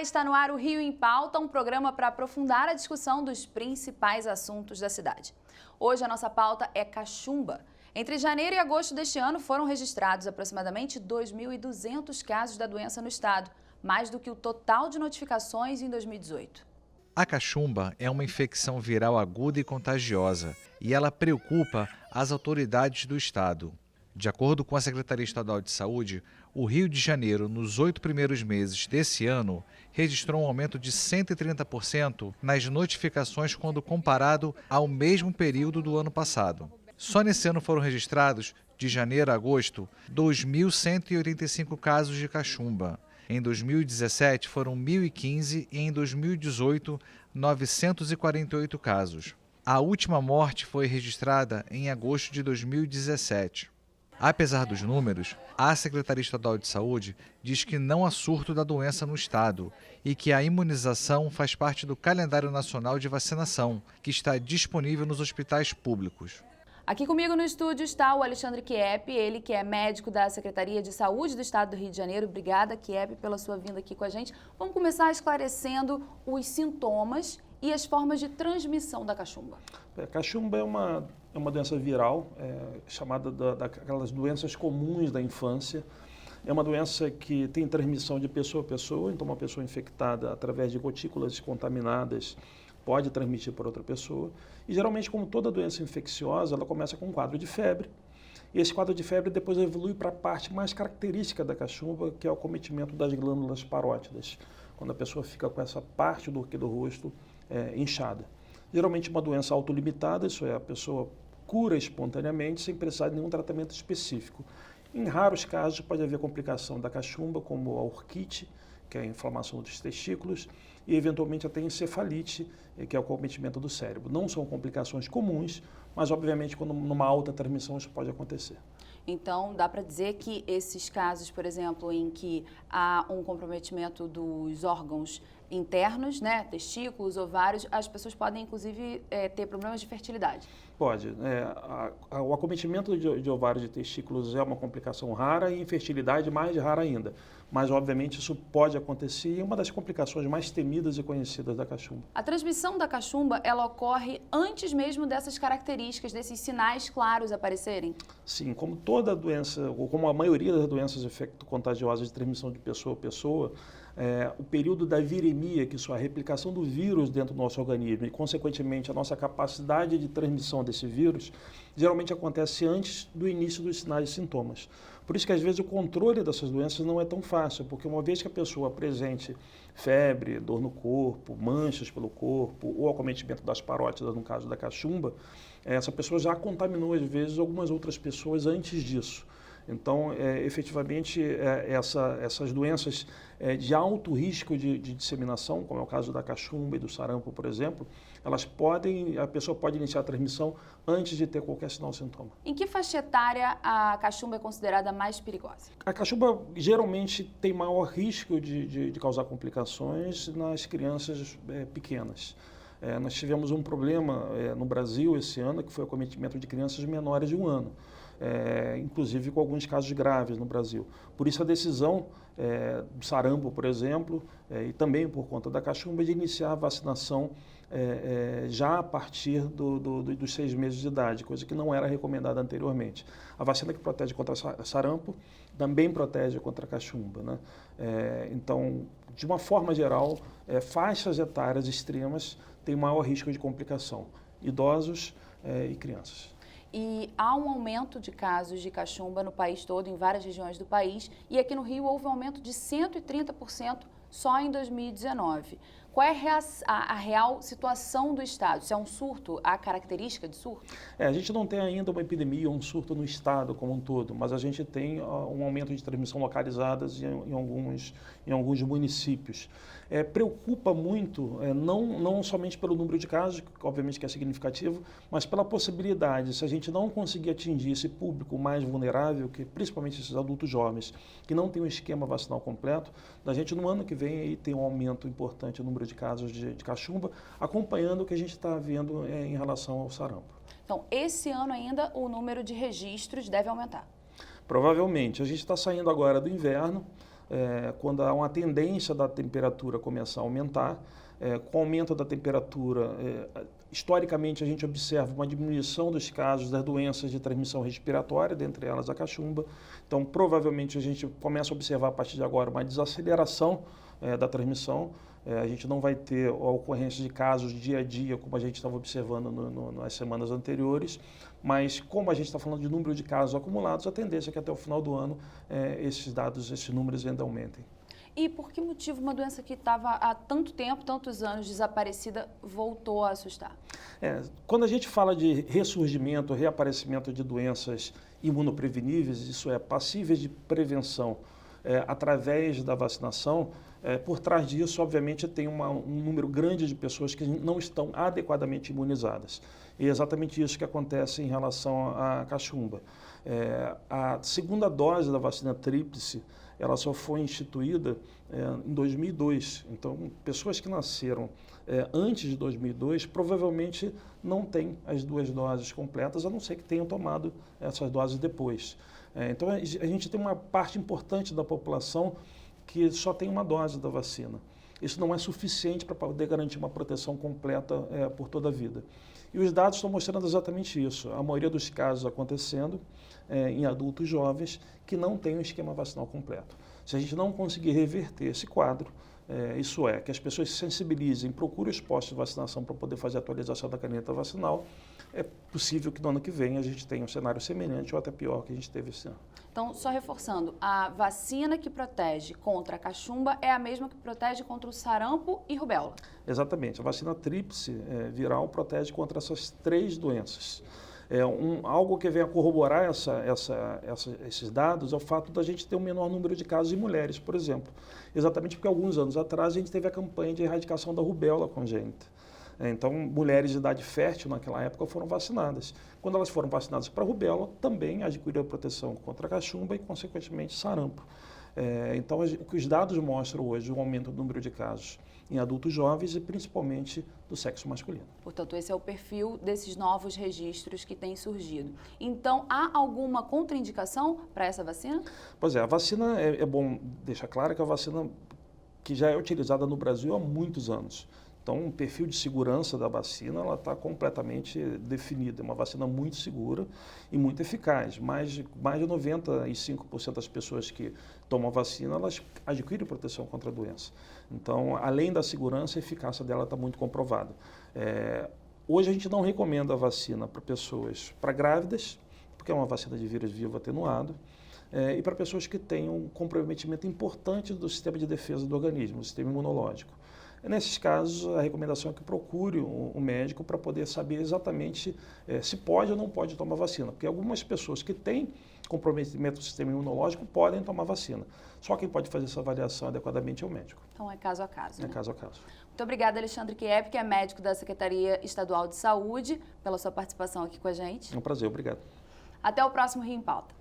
Olá, está no ar o Rio em Pauta, um programa para aprofundar a discussão dos principais assuntos da cidade. Hoje a nossa pauta é cachumba. Entre janeiro e agosto deste ano foram registrados aproximadamente 2.200 casos da doença no estado, mais do que o total de notificações em 2018. A cachumba é uma infecção viral aguda e contagiosa e ela preocupa as autoridades do estado. De acordo com a Secretaria Estadual de Saúde, o Rio de Janeiro, nos 8 primeiros meses desse ano, registrou um aumento de 130% nas notificações quando comparado ao mesmo período do ano passado. Só nesse ano foram registrados, de janeiro a agosto, 2.185 casos de cachumba. Em 2017 foram 1.015 e em 2018, 948 casos. A última morte foi registrada em agosto de 2017. Apesar dos números, a Secretaria Estadual de Saúde diz que não há surto da doença no estado e que a imunização faz parte do calendário nacional de vacinação, que está disponível nos hospitais públicos. Aqui comigo no estúdio está o Alexandre Chiep, ele que é médico da Secretaria de Saúde do Estado do Rio de Janeiro. Obrigada, Chiep, pela sua vinda aqui com a gente. Vamos começar esclarecendo os sintomas e as formas de transmissão da cachumba. A cachumba é uma doença viral, chamada daquelas doenças comuns da infância. É uma doença que tem transmissão de pessoa a pessoa, então uma pessoa infectada através de gotículas contaminadas pode transmitir para outra pessoa. E geralmente, como toda doença infecciosa, ela começa com um quadro de febre. E esse quadro de febre depois evolui para a parte mais característica da cachumba, que é o acometimento das glândulas parótidas, quando a pessoa fica com essa parte do rosto inchada. Geralmente uma doença autolimitada, isso é, a pessoa cura espontaneamente sem precisar de nenhum tratamento específico. Em raros casos pode haver complicação da cachumba, como a orquite, que é a inflamação dos testículos, e eventualmente até encefalite, que é o acometimento do cérebro. Não são complicações comuns, mas obviamente quando numa alta transmissão isso pode acontecer. Então, dá para dizer que esses casos, por exemplo, em que há um comprometimento dos órgãos internos, né, testículos, ovários, as pessoas podem, inclusive, ter problemas de fertilidade? Pode. O acometimento de ovários e testículos é uma complicação rara e infertilidade mais rara ainda. Mas, obviamente, isso pode acontecer e é uma das complicações mais temidas e conhecidas da cachumba. A transmissão da cachumba, ela ocorre antes mesmo dessas características, desses sinais claros aparecerem? Sim, como toda doença, ou como a maioria das doenças infecto-contagiosas de transmissão de pessoa a pessoa, o período da viremia, que isso é a replicação do vírus dentro do nosso organismo e, consequentemente, a nossa capacidade de transmissão desse vírus, geralmente acontece antes do início dos sinais e sintomas. Por isso que, às vezes, o controle dessas doenças não é tão fácil, porque uma vez que a pessoa apresente febre, dor no corpo, manchas pelo corpo ou acometimento das parótidas, no caso da cachumba, essa pessoa já contaminou, às vezes, algumas outras pessoas antes disso. Então, efetivamente, essas doenças de alto risco de disseminação, como é o caso da cachumba e do sarampo, por exemplo, a pessoa pode iniciar a transmissão antes de ter qualquer sinal ou sintoma. Em que faixa etária a cachumba é considerada mais perigosa? A cachumba geralmente tem maior risco de causar complicações nas crianças pequenas. Nós tivemos um problema no Brasil esse ano, que foi o acometimento de crianças menores de 1 ano. Inclusive com alguns casos graves no Brasil. Por isso a decisão do sarampo, por exemplo, e também por conta da cachumba, de iniciar a vacinação já a partir dos 6 meses de idade, coisa que não era recomendada anteriormente. A vacina que protege contra sarampo também protege contra a cachumba, né? Então, de uma forma geral, faixas etárias extremas têm maior risco de complicação, idosos e crianças. E há um aumento de casos de cachumba no país todo, em várias regiões do país, e aqui no Rio houve um aumento de 130% só em 2019. Qual é a real situação do estado? Se é um surto, há característica de surto? A gente não tem ainda uma epidemia, um surto no estado como um todo, mas a gente tem um aumento de transmissão localizadas em alguns municípios. Preocupa muito, não somente pelo número de casos, que obviamente que é significativo, mas pela possibilidade, se a gente não conseguir atingir esse público mais vulnerável, que principalmente esses adultos jovens, que não tem um esquema vacinal completo, da gente no ano que vem aí ter um aumento importante no número de casos de cachumba, acompanhando o que a gente está vendo em relação ao sarampo. Então, esse ano ainda o número de registros deve aumentar? Provavelmente. A gente está saindo agora do inverno, quando há uma tendência da temperatura começar a aumentar. Com o aumento da temperatura, historicamente a gente observa uma diminuição dos casos das doenças de transmissão respiratória, dentre elas a cachumba. Então, provavelmente a gente começa a observar a partir de agora uma desaceleração da transmissão. A gente não vai ter a ocorrência de casos dia a dia, como a gente estava observando nas semanas anteriores, mas como a gente está falando de número de casos acumulados, a tendência é que até o final do ano esses números ainda aumentem. E por que motivo uma doença que estava há tanto tempo, tantos anos desaparecida, voltou a assustar? Quando a gente fala de ressurgimento, reaparecimento de doenças imunopreveníveis, isso é, passíveis de prevenção através da vacinação, por trás disso, obviamente, tem um número grande de pessoas que não estão adequadamente imunizadas. E é exatamente isso que acontece em relação à cachumba. A segunda dose da vacina tríplice, ela só foi instituída em 2002. Então, pessoas que nasceram antes de 2002 provavelmente não têm as 2 doses completas, a não ser que tenham tomado essas doses depois. Então, a gente tem uma parte importante da população que só tem uma dose da vacina. Isso não é suficiente para poder garantir uma proteção completa por toda a vida. E os dados estão mostrando exatamente isso. A maioria dos casos acontecendo em adultos jovens que não têm um esquema vacinal completo. Se a gente não conseguir reverter esse quadro, isso é, que as pessoas se sensibilizem, procurem os postos de vacinação para poder fazer a atualização da caneta vacinal, é possível que no ano que vem a gente tenha um cenário semelhante ou até pior que a gente teve esse ano. Então, só reforçando, a vacina que protege contra a cachumba é a mesma que protege contra o sarampo e rubéola? Exatamente. A vacina tríplice viral protege contra essas 3 doenças. Algo que vem a corroborar esses dados é o fato da gente ter um menor número de casos em mulheres, por exemplo. Exatamente porque alguns anos atrás a gente teve a campanha de erradicação da rubéola congênita. Então, mulheres de idade fértil naquela época foram vacinadas. Quando elas foram vacinadas para rubéola, também adquiriram proteção contra a cachumba e, consequentemente, sarampo. Então, o que os dados mostram hoje, o aumento do número de casos em adultos jovens e principalmente do sexo masculino. Portanto, esse é o perfil desses novos registros que têm surgido. Então, há alguma contraindicação para essa vacina? Pois é, a vacina, é bom deixar claro que a vacina que já é utilizada no Brasil há muitos anos. Então, o perfil de segurança da vacina está completamente definido. É uma vacina muito segura e muito eficaz. Mais de 95% das pessoas que tomam a vacina, elas adquirem proteção contra a doença. Então, além da segurança, a eficácia dela está muito comprovada. Hoje, a gente não recomenda a vacina para grávidas, porque é uma vacina de vírus vivo atenuado, e para pessoas que têm um comprometimento importante do sistema de defesa do organismo, do sistema imunológico. Nesses casos, a recomendação é que procure um médico para poder saber exatamente se pode ou não pode tomar vacina. Porque algumas pessoas que têm comprometimento do sistema imunológico podem tomar vacina. Só quem pode fazer essa avaliação adequadamente é o médico. Então, é caso a caso. É caso a caso. Muito obrigada, Alexandre Kiep, que é médico da Secretaria Estadual de Saúde, pela sua participação aqui com a gente. É um prazer, obrigado. Até o próximo Rio em Pauta.